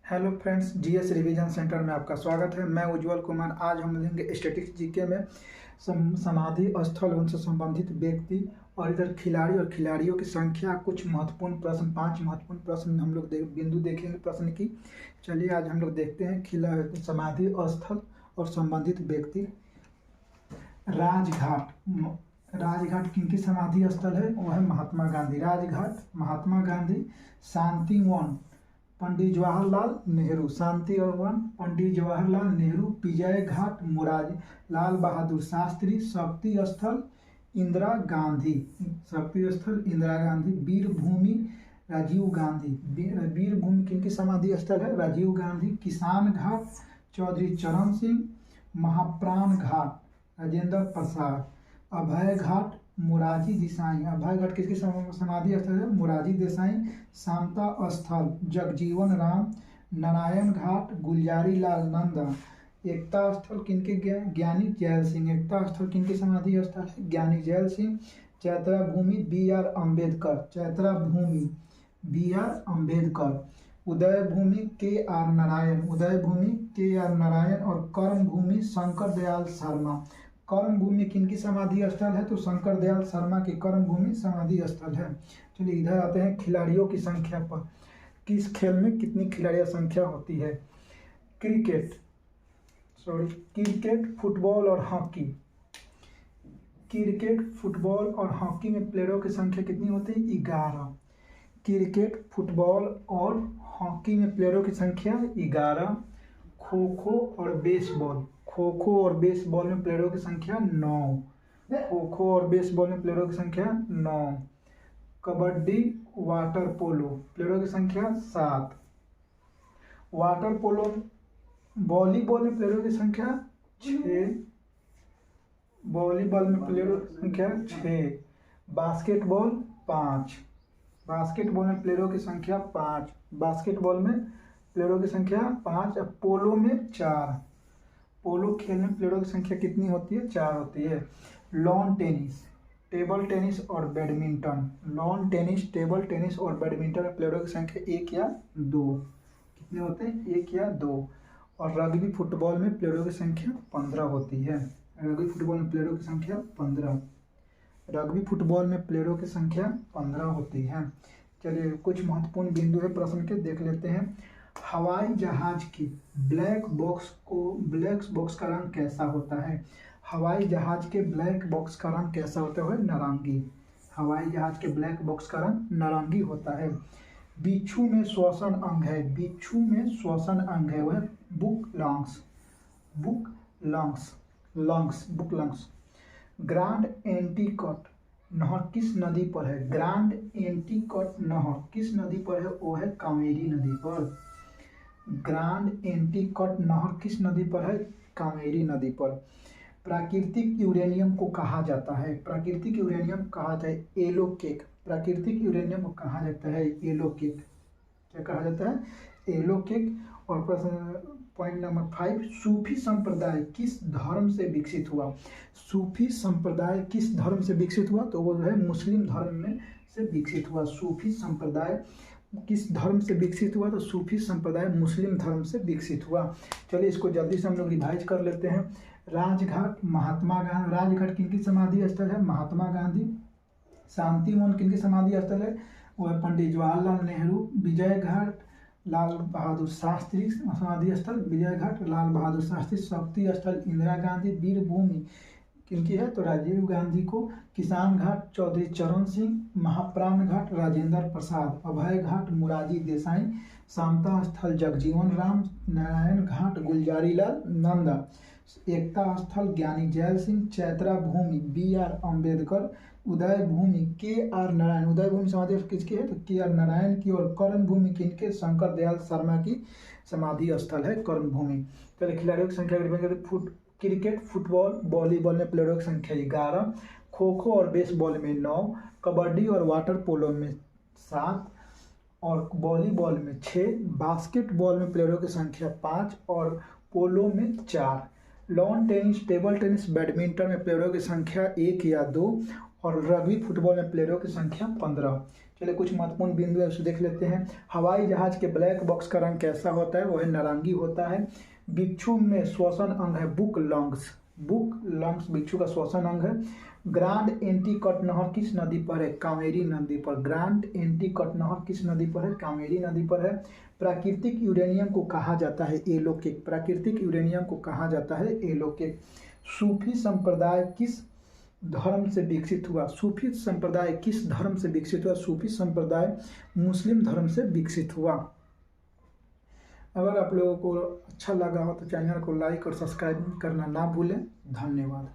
Hello friends, GS revision centre में आपका स्वागत है। मैं उज्जवल कुमार। आज हम लेंगे स्टैटिक्स जीके में समाधि स्थल, उनसे संबंधित व्यक्ति और इधर खिलाड़ी और खिलाड़ियों की संख्या, कुछ महत्वपूर्ण प्रश्न, 5 महत्वपूर्ण प्रश्न हम लोग बिंदु देखेंगे प्रश्न की। चलिए आज हम लोग देखते हैं समाधि स्थल और संबंधित व्यक्ति। राजघाट, राजघाट किनकी समाधि स्थल है? वो है महात्मा गांधी। राजघाट महात्मा गांधी। शांतिवन पंडित जवाहरलाल नेहरू। शांति वन पंडित जवाहरलाल नेहरू। विजय घाट मुरारी लाल बहादुर शास्त्री। शक्ति स्थल इंदिरा गांधी। शक्ति स्थल इंदिरा गांधी। वीर भूमि राजीव गांधी। वीर भूमि किनकी समाधि स्थल है? राजीव गांधी। किसान घाट चौधरी चरण सिंह। महाप्राण घाट राजेंद्र प्रसाद। अभय घाट मोरारजी देसाई। अभय घाट किसकी समाधि स्थल है? मोरारजी देसाई। समता स्थल जगजीवन राम। नारायण घाट गुलजारी लाल नंदा। एकता स्थल किनके? ज्ञानी जैल सिंह। एकता स्थल किनकी समाधि स्थल है? ज्ञानी जैल सिंह। चैत्रा भूमि बी.आर. अम्बेडकर। चैत्रा भूमि बी.आर. अम्बेडकर। उदय भूमि के.आर. नारायण। उदय भूमि के.आर. नारायण। और कर्म भूमि शंकर दयाल शर्मा। कर्म भूमि किनकी समाधि स्थल है? तो शंकर दयाल शर्मा की कर्म भूमि समाधि स्थल है। चलिए इधर आते हैं खिलाड़ियों की संख्या पर। किस खेल में कितनी खिलाड़ियों संख्या होती है? क्रिकेट, फुटबॉल और हॉकी। क्रिकेट, फुटबॉल और हॉकी में प्लेयरों की संख्या कितनी होती है? 11। क्रिकेट, फुटबॉल और हॉकी में प्लेयरों की संख्या 11। खो खो और बेसबॉल। खो खो और बेसबॉल में प्लेयरों की संख्या 9। खो खो और बेसबॉल में प्लेयरों की संख्या 9। कबड्डी, वाटर पोलो प्लेयरों की संख्या 7। वाटर पोलो, वॉलीबॉल में प्लेयरों की संख्या 6। वॉलीबॉल में प्लेयरों की संख्या 6। बास्केटबॉल 5। बास्केटबॉल में प्लेयरों की संख्या 5। बास्केटबॉल में प्लेयरों की संख्या 5। अब पोलो में 4। पोलो खेल में प्लेयरों की संख्या कितनी होती है? 4 होती है। लॉन टेनिस, टेबल टेनिस और badminton. Lawn tennis, table tennis और बैडमिंटन में प्लेयरों की संख्या 1 या 2। कितने होते हैं? 1 या 2। और रग्बी फुटबॉल में प्लेयरों की संख्या 15 होती है। रग्बी फुटबॉल में प्लेयरों की संख्या 15। रग्बी फुटबॉल में प्लेयरों की संख्या 15 होती है। चलिए कुछ महत्वपूर्ण बिंदु है प्रश्न के, देख लेते हैं। हवाई जहाज की ब्लैक बॉक्स का रंग कैसा होता है? हवाई जहाज के ब्लैक बॉक्स का रंग कैसा होता है? नारंगी। हवाई जहाज के ब्लैक बॉक्स का रंग नारंगी होता है। बिच्छू में श्वसन अंग है। बिच्छू में श्वसन अंग है वह बुक लंग्स। ग्रांड एंटीकट नहर किस नदी पर है? ग्रांड एंटीकट नहर किस नदी पर है? वो है कावेरी नदी पर। ग्रांड एंटीकट नहर किस नदी पर है? कावेरी नदी पर। प्राकृतिक यूरेनियम को कहा जाता है? प्राकृतिक यूरेनियम कहा जाता है येलो केक। प्राकृतिक यूरेनियम को कहा जाता है येलो केक। क्या कहा जाता है? Yellow cake. और प्रश्न पॉइंट नंबर 5, सूफी संप्रदाय किस धर्म से विकसित हुआ? सूफी संप्रदाय किस धर्म से विकसित हुआ? तो वो है मुस्लिम धर्म में से विकसित हुआ। सूफी संप्रदाय किस धर्म से विकसित हुआ? तो सूफी संप्रदाय मुस्लिम धर्म से विकसित हुआ। चलिए इसको जल्दी से हम लोग रिवाइज कर लेते हैं। राजघाट महात्मा गांधी। राजघाट किनकी समाधि स्थल है? महात्मा गांधी। शांतिवन किनकी समाधि स्थल है? वह पंडित जवाहरलाल नेहरू। विजय घाट लाल बहादुर शास्त्री समाधि स्थल विजय घाट लाल बहादुर शास्त्री। शक्ति स्थल इंदिरा गांधी। वीर भूमि किनकी है? तो राजीव गांधी को। किसान घाट चौधरी चरण सिंह। महाप्राण घाट राजेंद्र प्रसाद। अभय घाट मोरारजी देसाई। समता स्थल जगजीवन राम। नारायण घाट गुलजारी लाल नंदा। एकता स्थल ज्ञानी जैल सिंह। चैत्रा भूमि बी.आर. अम्बेडकर। उदय भूमि के.आर. नारायण। उदय भूमि समाधि किसकी है? तो के.आर. नारायण की। और कर्म भूमि किनके? शंकर दयाल शर्मा की समाधि स्थल है कर्म भूमि। चलिए खिलाड़ियों की संख्या क्रिकेट, फुटबॉल, वॉलीबॉल में प्लेयरों की संख्या 11। खो खो और बेसबॉल में 9। कबड्डी और वाटर पोलो में 7 और वॉलीबॉल में 6। बास्केटबॉल में प्लेयरों की संख्या 5 और पोलो में 4। Lawn tennis, table tennis, badminton में प्लेयरों की संख्या 1 या 2 और रग्बी फुटबॉल में प्लेयरों की संख्या 15। चलिए कुछ महत्वपूर्ण बिंदु है उसे देख लेते हैं। हवाई जहाज के ब्लैक बॉक्स का रंग कैसा होता है? वो है नारंगी होता है। बिच्छू में श्वसन अंग है बुक लंग्स, बुक लंग्स बिच्छू का श्वसन अंग है। ग्रांड एंटीकट नहर किस नदी पर है? कावेरी नदी पर। ग्रांड एंटीकट नहर किस नदी पर है? कावेरी नदी पर है। प्राकृतिक यूरेनियम को कहा जाता है एलोकेक, प्राकृतिक यूरेनियम को कहा जाता है एलोकेक। सूफी संप्रदाय किस धर्म से विकसित हुआ? सूफी संप्रदाय किस धर्म से विकसित हुआ? सूफी संप्रदाय मुस्लिम धर्म से विकसित हुआ। अगर आप लोगों को अच्छा लगा हो तो चैनल को लाइक और सब्सक्राइब करना ना भूलें। धन्यवाद।